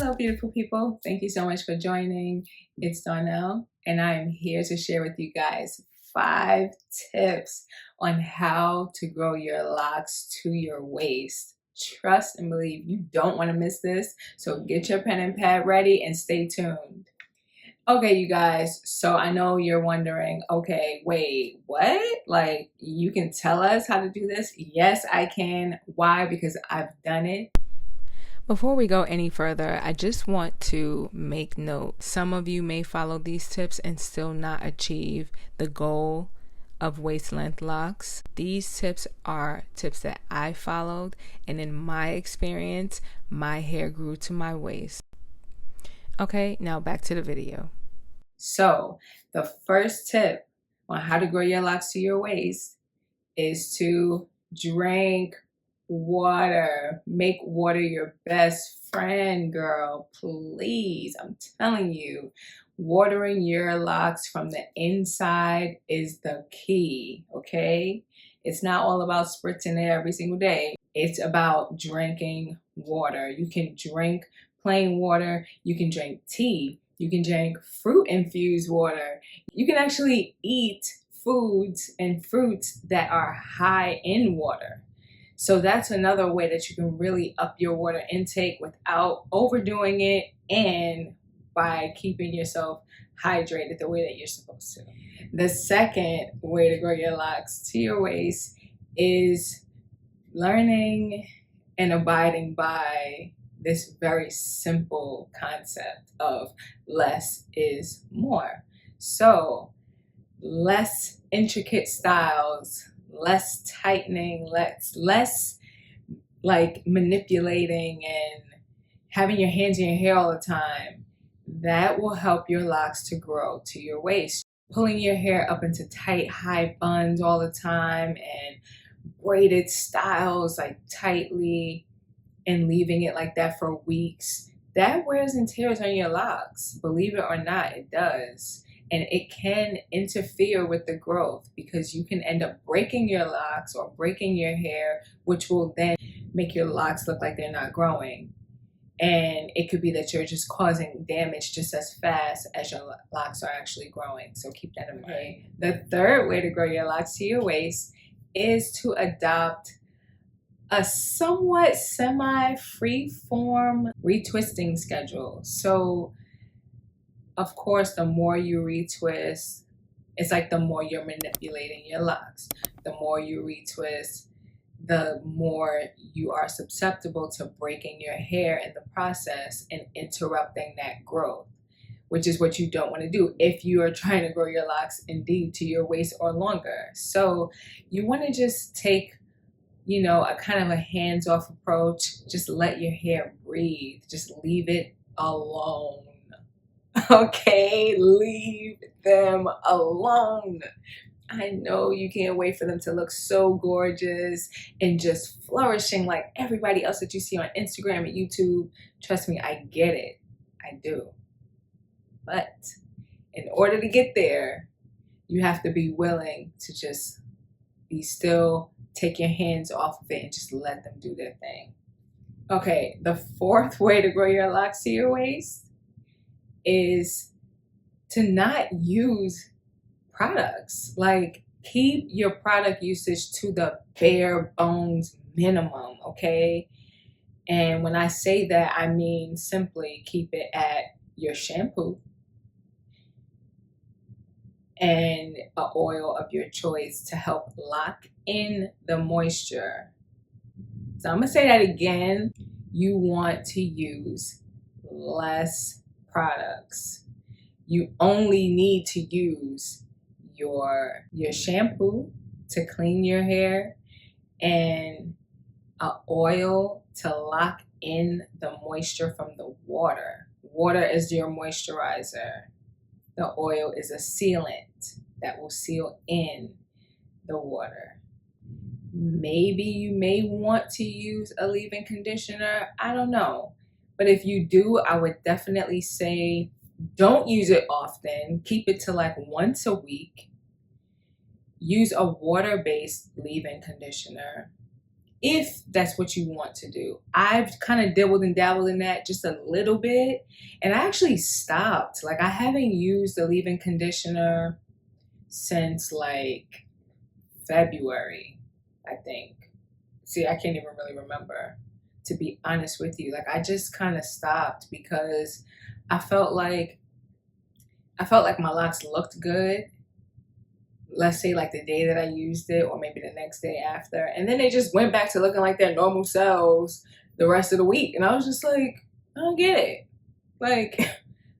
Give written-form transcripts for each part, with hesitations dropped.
Hello, beautiful people. Thank you so much for joining. It's Darnell, and I am here to share with you guys 5 tips on how to grow your locks to your waist. Trust and believe you don't want to miss this, so get your pen and pad ready and stay tuned. Okay, you guys, so I know you're wondering, okay, wait, what? Like, you can tell us how to do this? Yes, I can. Why? Because I've done it. Before we go any further, I just want to make note. Some of you may follow these tips and still not achieve the goal of waist length locks. These tips are tips that I followed, and in my experience, my hair grew to my waist. Okay, now back to the video. So the first tip on how to grow your locks to your waist is to drink water. Make water your best friend, girl. Please, I'm telling you, watering your locks from the inside is the key, okay? It's not all about spritzing it every single day. It's about drinking water. You can drink plain water. You can drink tea. You can drink fruit-infused water. You can actually eat foods and fruits that are high in water. So that's another way that you can really up your water intake without overdoing it and by keeping yourself hydrated the way that you're supposed to. The second way to grow your locks to your waist is learning and abiding by this very simple concept of less is more. So less intricate styles, less tightening, less like manipulating and having your hands in your hair all the time. That will help your locks to grow to your waist. Pulling your hair up into tight, high buns all the time and braided styles like tightly and leaving it like that for weeks, that wears and tears on your locks. Believe it or not, it does. And it can interfere with the growth because you can end up breaking your locks or breaking your hair, which will then make your locks look like they're not growing. And it could be that you're just causing damage just as fast as your locks are actually growing. So keep that in mind. The third way to grow your locks to your waist is to adopt a somewhat semi-free-form retwisting schedule. So of course, the more you retwist, it's like the more you're manipulating your locks. The more you retwist, the more you are susceptible to breaking your hair in the process and interrupting that growth, which is what you don't want to do if you are trying to grow your locks indeed to your waist or longer. So you want to just take, you know, a kind of a hands-off approach. Just let your hair breathe. Just leave it alone. Okay, leave them alone. I know you can't wait for them to look so gorgeous and just flourishing like everybody else that you see on Instagram and YouTube. Trust me, I get it. I do. But in order to get there, you have to be willing to just be still, take your hands off of it, and just let them do their thing. Okay, the fourth way to grow your locks to your waist is to not use products. Like, keep your product usage to the bare bones minimum, okay? And when I say that, I mean simply keep it at your shampoo and an oil of your choice to help lock in the moisture. So I'm gonna say that again. You want to use less products. You only need to use your shampoo to clean your hair and an oil to lock in the moisture from the water. Water is your moisturizer. The oil is a sealant that will seal in the water. Maybe you may want to use a leave-in conditioner. I don't know. But if you do, I would definitely say don't use it often. Keep it to like once a week. Use a water-based leave-in conditioner if that's what you want to do. I've kind of dabbled and dabbled in that just a little bit, and I actually stopped. Like, I haven't used the leave-in conditioner since like February, I think. See, I can't even really remember, to be honest with you. Like, I just kind of stopped because I felt like my locks looked good. Let's say like the day that I used it, or maybe the next day after, and then they just went back to looking like their normal selves the rest of the week. And I was just like, I don't get it. Like,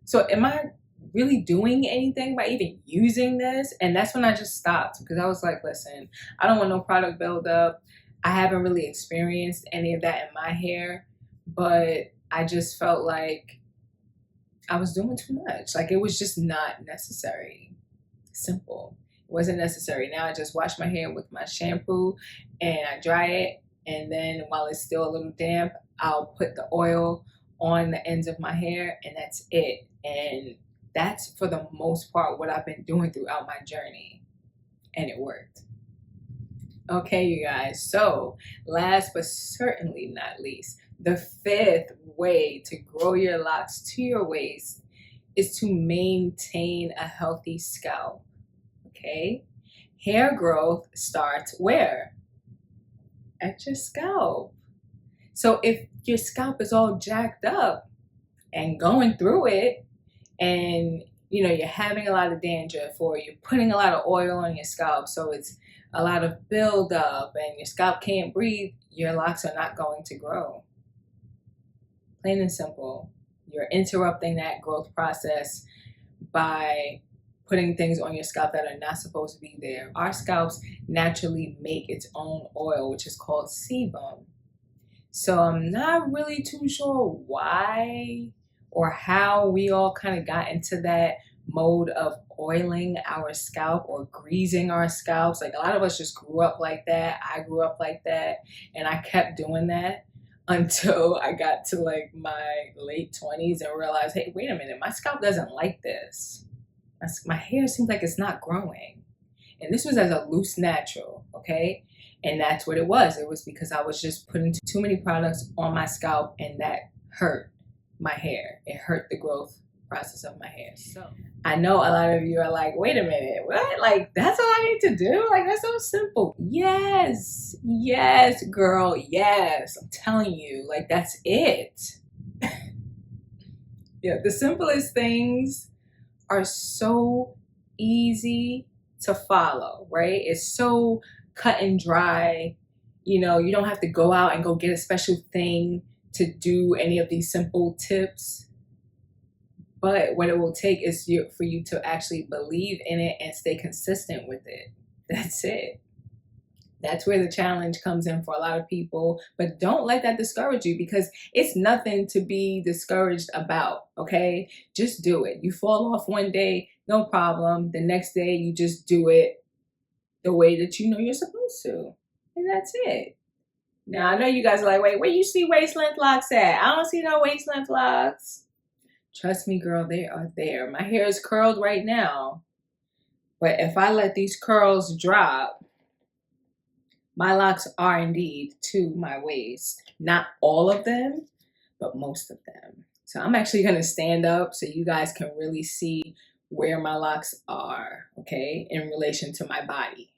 so am I really doing anything by even using this? And that's when I just stopped, because I was like, listen, I don't want no product buildup. I haven't really experienced any of that in my hair, but I just felt like I was doing too much. Like, it was just not necessary. Simple. It wasn't necessary. Now I just wash my hair with my shampoo and I dry it. And then while it's still a little damp, I'll put the oil on the ends of my hair, and that's it. And that's for the most part what I've been doing throughout my journey. And it worked. Okay, you guys. So last but certainly not least, the fifth way to grow your locks to your waist is to maintain a healthy scalp. Okay? Hair growth starts where? At your scalp. So if your scalp is all jacked up and going through it, and you're having a lot of dandruff, or you're putting a lot of oil on your scalp, so it's a lot of buildup and your scalp can't breathe, your locks are not going to grow. Plain and simple. You're interrupting that growth process by putting things on your scalp that are not supposed to be there. Our scalps naturally make its own oil, which is called sebum. So I'm not really too sure why or how we all kind of got into that mode of oiling our scalp or greasing our scalps. Like, a lot of us just grew up like that. I grew up like that, and I kept doing that until I got to like my late 20s and realized, hey, wait a minute, my scalp doesn't like this. My hair seems like it's not growing. And this was as a loose natural, okay? And that's what it was. It was because I was just putting too many products on my scalp, and that hurt my hair. It hurt the growth process of my hair. So I know a lot of you are like, wait a minute, what? Like, that's all I need to do? Like, that's so simple. Yes, girl, yes. I'm telling you, like, that's it. Yeah, the simplest things are so easy to follow, right? It's so cut and dry. You don't have to go out and go get a special thing to do any of these simple tips. But what it will take is for you to actually believe in it and stay consistent with it. That's it. That's where the challenge comes in for a lot of people. But don't let that discourage you, because it's nothing to be discouraged about, okay? Just do it. You fall off one day, no problem. The next day, you just do it the way that you know you're supposed to. And that's it. Now, I know you guys are like, wait, where you see waist length locks at? I don't see no waist length locks. Trust me, girl, they are there. My hair is curled right now. But if I let these curls drop, my locks are indeed to my waist. Not all of them, but most of them. So I'm actually going to stand up so you guys can really see where my locks are, okay, in relation to my body.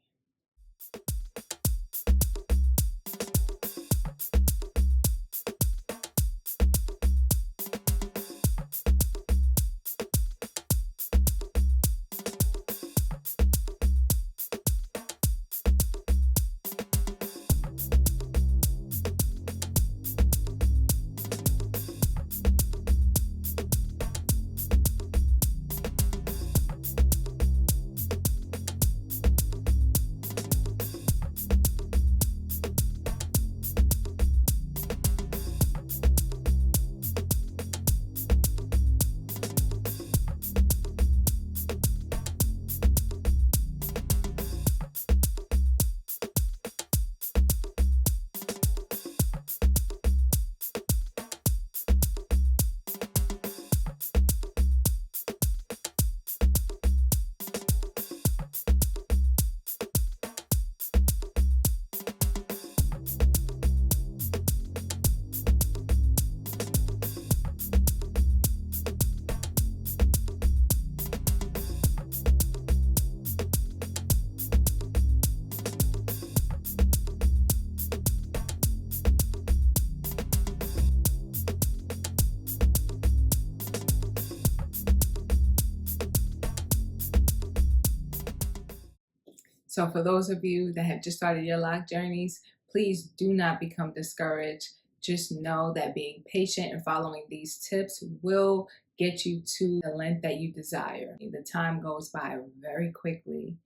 So for those of you that have just started your lock journeys, please do not become discouraged. Just know that being patient and following these tips will get you to the length that you desire. The time goes by very quickly.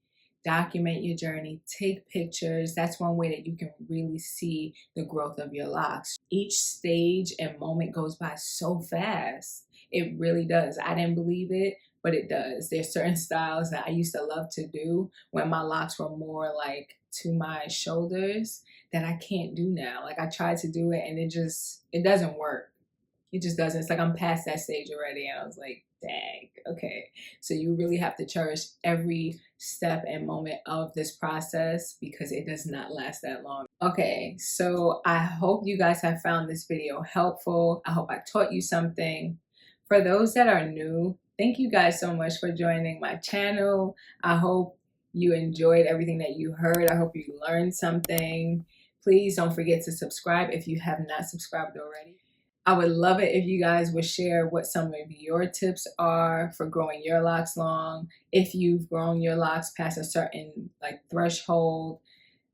Document your journey, take pictures. That's one way that you can really see the growth of your locks. Each stage and moment goes by so fast. It really does. I didn't believe it, but it does. There's certain styles that I used to love to do when my locks were more like to my shoulders that I can't do now. Like I tried to do it and it doesn't work. It just doesn't. It's like I'm past that stage already. And I was like, dang, okay. So you really have to cherish every step and moment of this process because it does not last that long. Okay, so I hope you guys have found this video helpful. I hope I taught you something. For those that are new, thank you guys so much for joining my channel. I hope you enjoyed everything that you heard. I hope you learned something. Please don't forget to subscribe if you have not subscribed already. I would love it if you guys would share what some of your tips are for growing your locks long. If you've grown your locks past a certain threshold,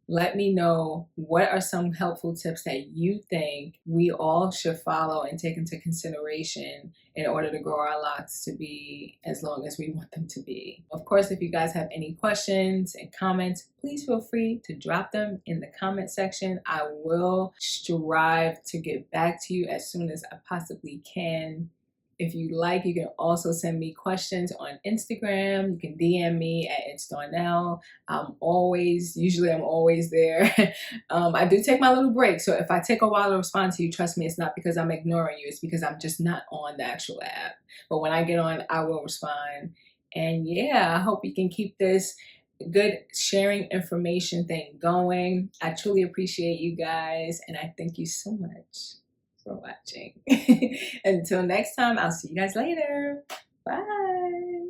let me know what are some helpful tips that you think we all should follow and take into consideration in order to grow our locks to be as long as we want them to be. Of course, if you guys have any questions and comments, please feel free to drop them in the comment section. I will strive to get back to you as soon as I possibly can. If you like, you can also send me questions on Instagram. You can DM me at itsdarnell. I'm always there. I do take my little break. So if I take a while to respond to you, trust me, it's not because I'm ignoring you. It's because I'm just not on the actual app. But when I get on, I will respond. And yeah, I hope you can keep this good sharing information thing going. I truly appreciate you guys. And I thank you so much for watching. Until next time, I'll see you guys later. Bye.